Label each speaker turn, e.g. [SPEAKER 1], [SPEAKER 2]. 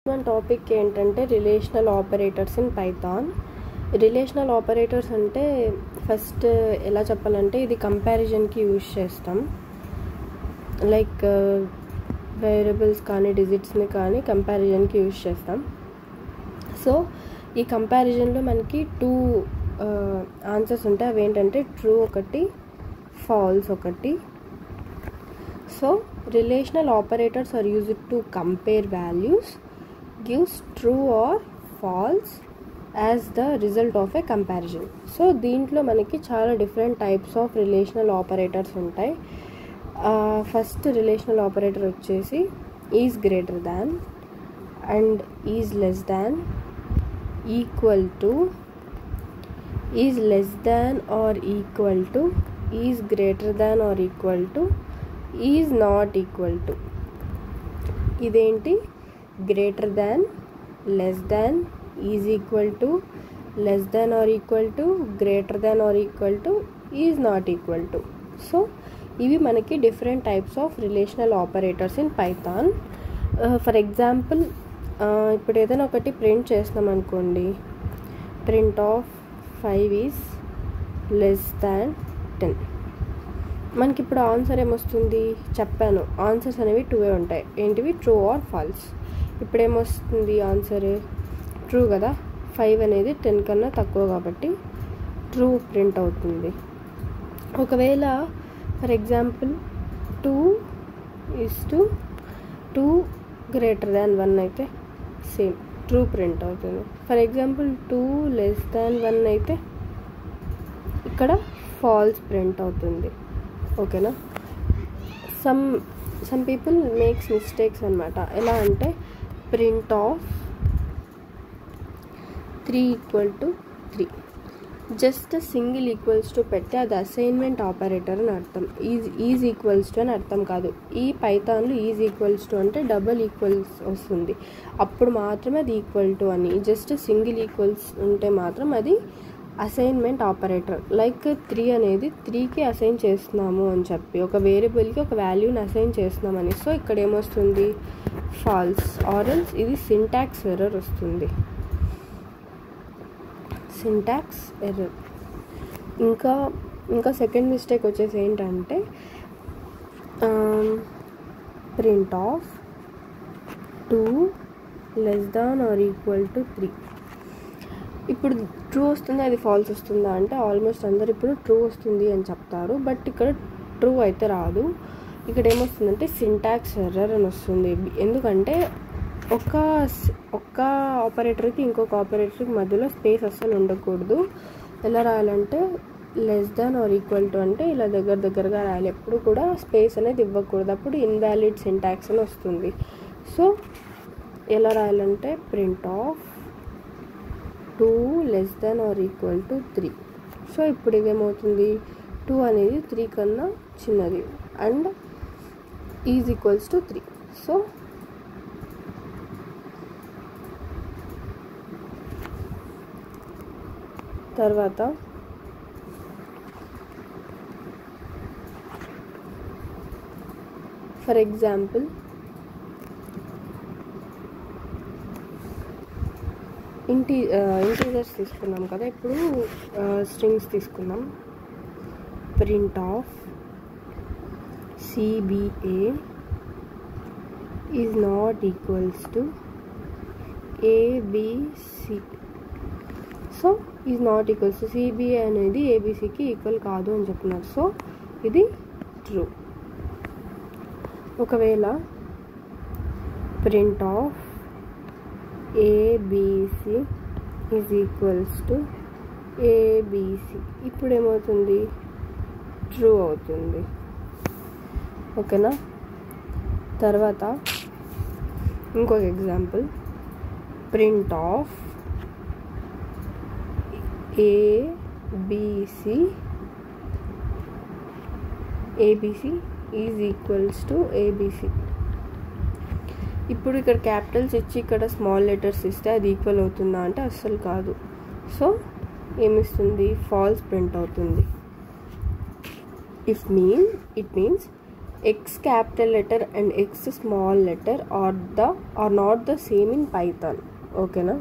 [SPEAKER 1] మన టాపిక్ ఏంటంటే relational operators in Python. Relational operators అంటే ఫస్ట్ ఎలా చెప్పాలంటే ఇది కంపారిజన్కి యూజ్ చేస్తాం. లైక్ వేరియబుల్స్ కానీ డిజిట్స్ని కానీ కంపారిజన్కి యూజ్ చేస్తాం. సో ఈ కంపారిజన్లో మనకి టూ ఆన్సర్స్ ఉంటాయి. అవి ఏంటంటే ట్రూ ఒకటి, ఫాల్స్ ఒకటి. So relational operators are used to compare values, gives true or false as the result of a comparison. So దీంట్లో మనకి చాలా different types of relational operators ఉంటాయి. ఫస్ట్ రిలేషనల్ ఆపరేటర్ వచ్చేసి is greater than and is less than, equal to, is less than or equal to, is greater than or equal to, is not equal to. ఇదేంటి? Greater than, less than, is equal to, less than or equal to, greater than or equal to, is not equal to. So ఇవి మనకి different types of relational operators in Python. For example ఇప్పుడు ఏదైనా ఒకటి print చేస్తున్నాం అనుకోండి, print of 5 is less దాన్ 10. మనకి ఇప్పుడు answer ఏమొస్తుంది? చెప్పాను, ఆన్సర్స్ అనేవి 2 ఉంటాయి. ఏంటివి? True or false. ఇప్పుడు ఏమొస్తుంది ఆన్సర్? ట్రూ కదా, 5 అనేది 10 కన్నా తక్కువ కాబట్టి ట్రూ ప్రింట్ అవుతుంది. ఒకవేళ ఫర్ ఎగ్జాంపుల్ 2 గ్రేటర్ దాన్ 1 అయితే సేమ్ ట్రూ ప్రింట్ అవుతుంది. ఫర్ ఎగ్జాంపుల్ 2 లెస్ దాన్ 1 అయితే ఇక్కడ ఫాల్స్ ప్రింట్ అవుతుంది. ఓకేనా? సమ్ పీపుల్ మేక్స్ మిస్టేక్స్ అనమాట. ఎలా అంటే print of 3 equal to 3 just single equals to పెట్టి అది అసైన్మెంట్ ఆపరేటర్ అని అర్థం. ఈజ్ ఈక్వల్స్ టు అని అర్థం కాదు. ఈ పైథాన్లో ఈజ్ ఈక్వల్స్ టు అంటే డబల్ ఈక్వల్స్ వస్తుంది, అప్పుడు మాత్రమే అది ఈక్వల్ టు అని. జస్ట్ సింగిల్ ఈక్వల్స్ ఉంటే మాత్రం అది అసైన్మెంట్ ఆపరేటర్. లైక్ 3 అనేది 3కి అసైన్ చేస్తున్నాము అని చెప్పి ఒక వేరియబుల్కి ఒక వాల్యూని అసైన్ చేస్తున్నామని. సో ఇక్కడ ఏమొస్తుంది? ఫాల్స్. ఆర్ఎల్స్ ఇది సింటాక్స్ ఎర్రర్ వస్తుంది, సింటాక్స్ ఎర్రర్. ఇంకా సెకండ్ మిస్టేక్ వచ్చేసి ఏంటంటే print of 2 less than or equal to 3. ఇప్పుడు ట్రూ వస్తుంది, అది ఫాల్స్ వస్తుందా అంటే ఆల్మోస్ట్ అందరు ఇప్పుడు ట్రూ వస్తుంది అని చెప్తారు. బట్ ఇక్కడ ట్రూ అయితే రాదు. ఇక్కడ ఏమొస్తుందంటే సింటాక్స్ ఎర్రర్ అని వస్తుంది. ఎందుకంటే ఒక్క ఆపరేటర్కి ఇంకొక ఆపరేటర్కి మధ్యలో స్పేస్ అస్సలు ఉండకూడదు. ఎలా రాయాలంటే less than or equal to అంటే ఇలా దగ్గరగా రాయాలి. ఎప్పుడు కూడా స్పేస్ అనేది ఇవ్వకూడదు, అప్పుడు ఇన్వాలిడ్ సింటాక్స్ అని వస్తుంది. సో ఎలా రాయాలంటే print of 2 less than or equal to 3. So ఇప్పుడు ఇదేమవుతుంది? 2 అనేది 3 కన్నా చిన్నది and is equals to 3. So తర్వాత ఫర్ ఎగ్జాంపుల్ ఇంటీజర్స్ తీసుకున్నాం కదా, ఇప్పుడు స్ట్రింగ్స్ తీసుకున్నాం. Print of CBA is not equals to ABC. So is not equals to CBA అనేది ABCకి ఈక్వల్ కాదు అని చెప్తున్నారు. సో ఇది ట్రూ. ఒకవేళ print of ABC is equals to ABC, ఇప్పుడు ఏమవుతుంది? ట్రూ అవుతుంది. ఓకేనా? తర్వాత ఇంకొక example, print of ABC is equals to ABC. ఇప్పుడు ఇక్కడ క్యాపిటల్స్ ఇచ్చి ఇక్కడ స్మాల్ లెటర్స్ ఇస్తే అది ఈక్వల్ అవుతుందా అంటే అస్సలు కాదు. సో ఏమిస్తుంది? ఫాల్స్ ప్రింట్ అవుతుంది. It means X capital letter and X small letter are not the same in Python. ఓకేనా.